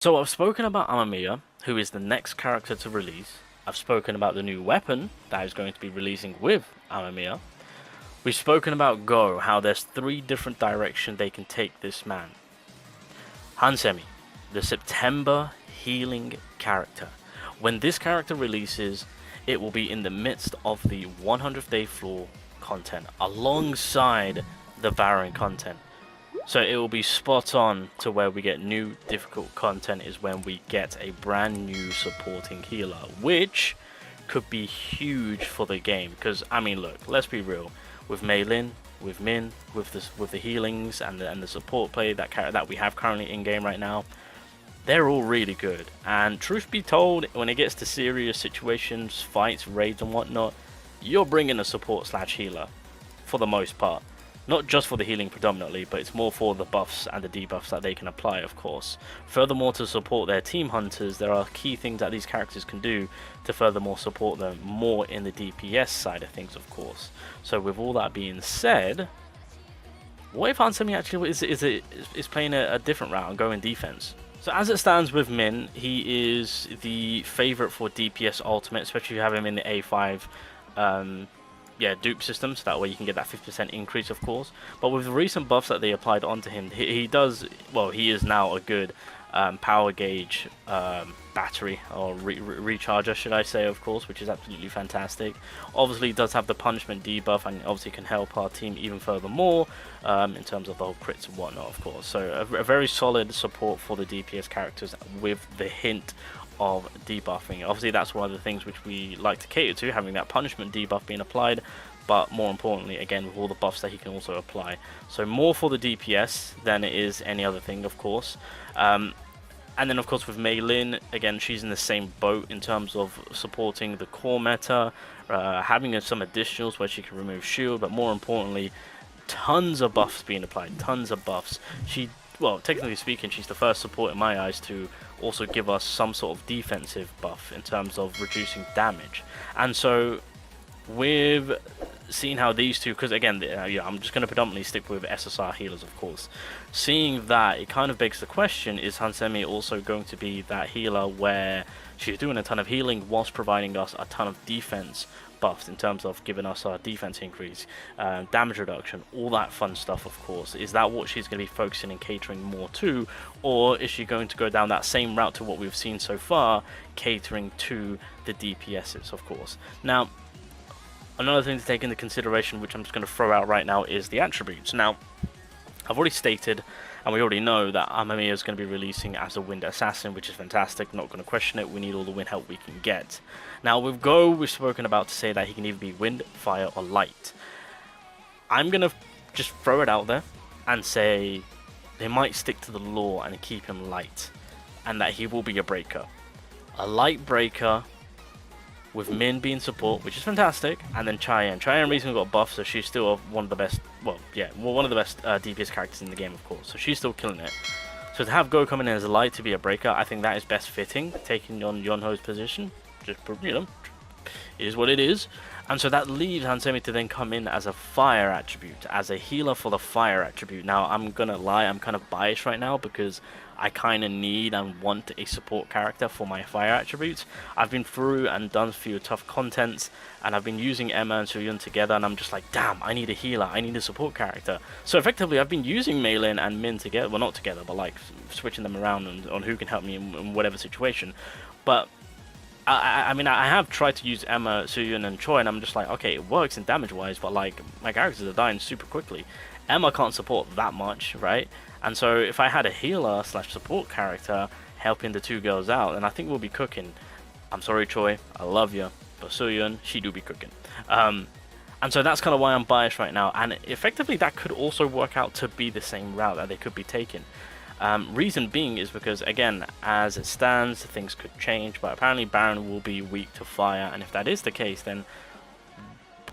So I've spoken about Amamiya, who is the next character to release. I've spoken about the new weapon that is going to be releasing with Amamiya. We've spoken about Go, how there's 3 different directions they can take this man. Hansi, the September healing character. When this character releases, it will be in the midst of the 100th day floor content, alongside the BARAN content. So it will be spot on to where we get new difficult content is when we get a brand new supporting healer, which could be huge for the game. Because I mean, look, let's be real. With Mei Lin, with Min, with the healings and the support play that we have currently in game right now, they're all really good. And truth be told, when it gets to serious situations, fights, raids and whatnot, you're bringing a support / healer for the most part. Not just for the healing predominantly, but it's more for the buffs and the debuffs that they can apply, of course. Furthermore, to support their team hunters, there are key things that these characters can do to furthermore support them more in the DPS side of things, of course. So with all that being said, what if Hansi actually is playing a different route and going defense? So as it stands with Min, he is the favorite for DPS ultimate, especially if you have him in the A5 dupe system, so that way you can get that 50% increase, of course. But with the recent buffs that they applied onto him, he is now a good power gauge battery, or recharger should I say, of course, which is absolutely fantastic. Obviously, he does have the punishment debuff, and obviously can help our team even furthermore in terms of the whole crits and whatnot, of course. So a very solid support for the DPS characters with the hint of debuffing. Obviously, that's one of the things which we like to cater to, having that punishment debuff being applied, but more importantly, again, with all the buffs that he can also apply. So more for the DPS than it is any other thing, of course. And then, of course, with Mei Lin, again, she's in the same boat in terms of supporting the core meta, having some additionals where she can remove shield, but more importantly, tons of buffs being applied, tons of buffs. Well, technically speaking, she's the first support in my eyes to also give us some sort of defensive buff in terms of reducing damage. And so with seeing how these two, because again, I'm just going to predominantly stick with SSR healers, of course. Seeing that, it kind of begs the question, is Hansi also going to be that healer where she's doing a ton of healing whilst providing us a ton of defense buffs in terms of giving us our defense increase, damage reduction, all that fun stuff, of course? Is that what she's going to be focusing and catering more to, or is she going to go down that same route to what we've seen so far, catering to the DPSs, of course? Now, another thing to take into consideration, which I'm just going to throw out right now, is the attributes. Now, I've already stated, and we already know, that Amamiya is going to be releasing as a wind assassin, which is fantastic. Not going to question it. We need all the wind help we can get. Now, with Go, we've spoken about to say that he can either be wind, fire, or light. I'm going to just throw it out there and say they might stick to the lore and keep him light, and that he will be a breaker. A light breaker with Min being support, which is fantastic, and then Cheyenne recently got buffed, so she's still one of the best, one of the best DPS characters in the game, of course, so she's still killing it. So to have Go coming in as a light to be a breaker, I think that is best fitting, taking on Yonho's position. Just, it is what it is. And so that leaves Hansi to then come in as a fire attribute, as a healer for the fire attribute. Now, I'm gonna lie, I'm kind of biased right now because I kind of need and want a support character for my fire attributes. I've been through and done a few tough contents, and I've been using Emma and Suyun together, and I'm just like, damn, I need a healer, I need a support character. So effectively, I've been using Mei Lin and Min together, well, not together, but like switching them around on who can help me in whatever situation. But I mean, I have tried to use Emma, Suyun, and Choi, and I'm just like, okay, it works in damage-wise, but like, my characters are dying super quickly. Emma can't support that much, right? And so if I had a healer / support character helping the two girls out, then I think we'll be cooking. I'm sorry, Choi, I love you, but Suyun, she do be cooking. And so that's kind of why I'm biased right now, and effectively that could also work out to be the same route that they could be taking. Reason being is because, again, as it stands, things could change, but apparently BARAN will be weak to fire, and if that is the case, then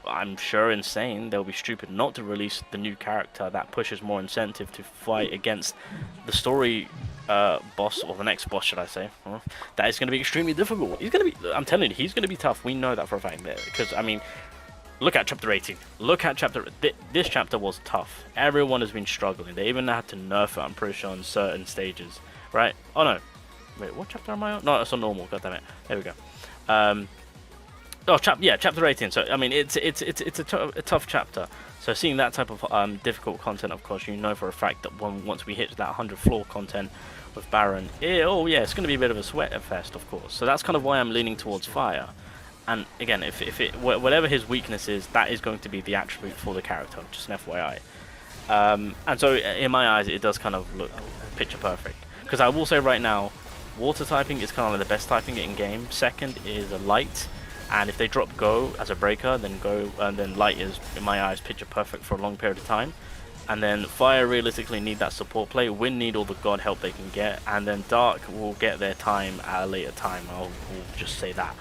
I'm sure insane they'll be stupid not to release the new character that pushes more incentive to fight against the story boss, or the next boss, should I say. That is going to be extremely difficult. He's going to be, I'm telling you, he's going to be tough. We know that for a fact there, because, I mean, look at chapter 18. Look at this chapter was tough. Everyone has been struggling. They even had to nerf it, I'm pretty sure, on certain stages, right? Oh no, Wait, what chapter am I on? No, it's on normal. God damn it. There we go. Oh, chapter 18. So I mean, it's a tough chapter. So seeing that type of difficult content, of course, you know for a fact that once we hit that 100 floor content with Baran, oh yeah, it's going to be a bit of a sweat fest, of course. So that's kind of why I'm leaning towards fire. And again, whatever his weakness is, that is going to be the attribute for the character. Just an FYI. And so in my eyes, it does kind of look picture perfect. Because I will say right now, water typing is kind of like the best typing in game. Second is a light. And if they drop Go as a breaker, then Go and then Light is, in my eyes, picture perfect for a long period of time. And then Fire realistically need that support play. Wind need all the God help they can get, and then Dark will get their time at a later time. I'll just say that.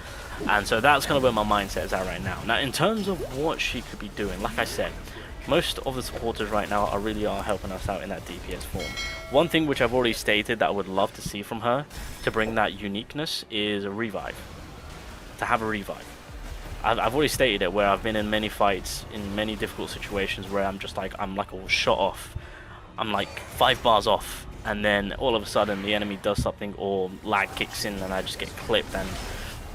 And so that's kind of where my mindset is at right now. Now, in terms of what she could be doing, like I said, most of the supporters right now are helping us out in that DPS form. One thing which I've already stated that I would love to see from her to bring that uniqueness is a revive. To have a revive. I've already stated it, where I've been in many fights, in many difficult situations where I'm like all shot off. I'm like 5 bars off, and then all of a sudden the enemy does something or lag kicks in and I just get clipped, and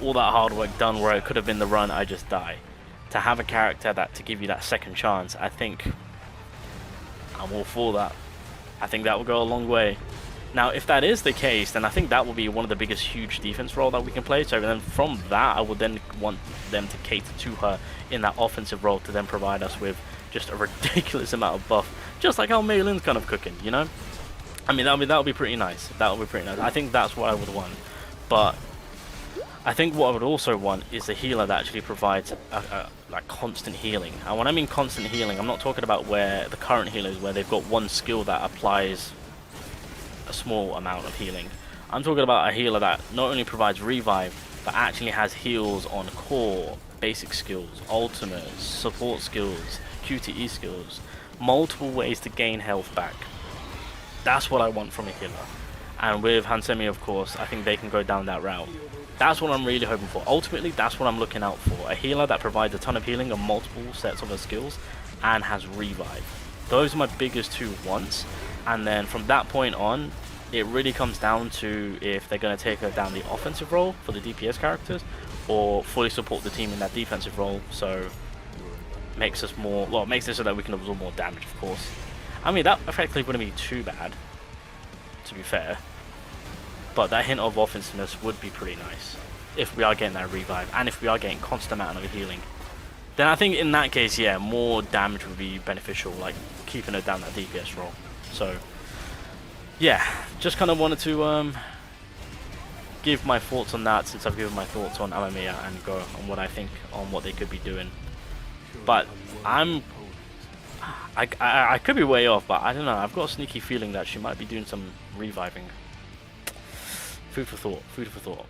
all that hard work done where it could have been the run, I just die. To have a character to give you that second chance, I think I'm all for that. I think that will go a long way. Now, if that is the case, then I think that will be one of the biggest huge defense role that we can play. So then from that, I would then want them to cater to her in that offensive role to then provide us with just a ridiculous amount of buff, just like how Mei Lin's kind of cooking, you know? I mean, that would be pretty nice. That would be pretty nice. I think that's what I would want. But I think what I would also want is a healer that actually provides like constant healing. And when I mean constant healing, I'm not talking about where the current healers, where they've got one skill that applies a small amount of healing. I'm talking about a healer that not only provides revive, but actually has heals on core, basic skills, ultimates, support skills, QTE skills, multiple ways to gain health back. That's what I want from a healer. And with Hansi, of course, I think they can go down that route. That's what I'm really hoping for. Ultimately, that's what I'm looking out for. A healer that provides a ton of healing on multiple sets of her skills and has revive. Those are my biggest two wants. And then from that point on, it really comes down to if they're going to take her down the offensive role for the DPS characters or fully support the team in that defensive role. So makes us more, well, makes it so that we can absorb more damage, of course. I mean, that effectively wouldn't be too bad, to be fair. But that hint of offensiveness would be pretty nice if we are getting that revive and if we are getting constant amount of healing. Then I think in that case, yeah, more damage would be beneficial, like keeping her down that DPS role. So yeah, just kind of wanted to give my thoughts on that, since I've given my thoughts on Amamiya and Go on what I think on what they could be doing. But I could be way off, but I don't know. I've got a sneaky feeling that she might be doing some reviving. Food for thought. Food for thought.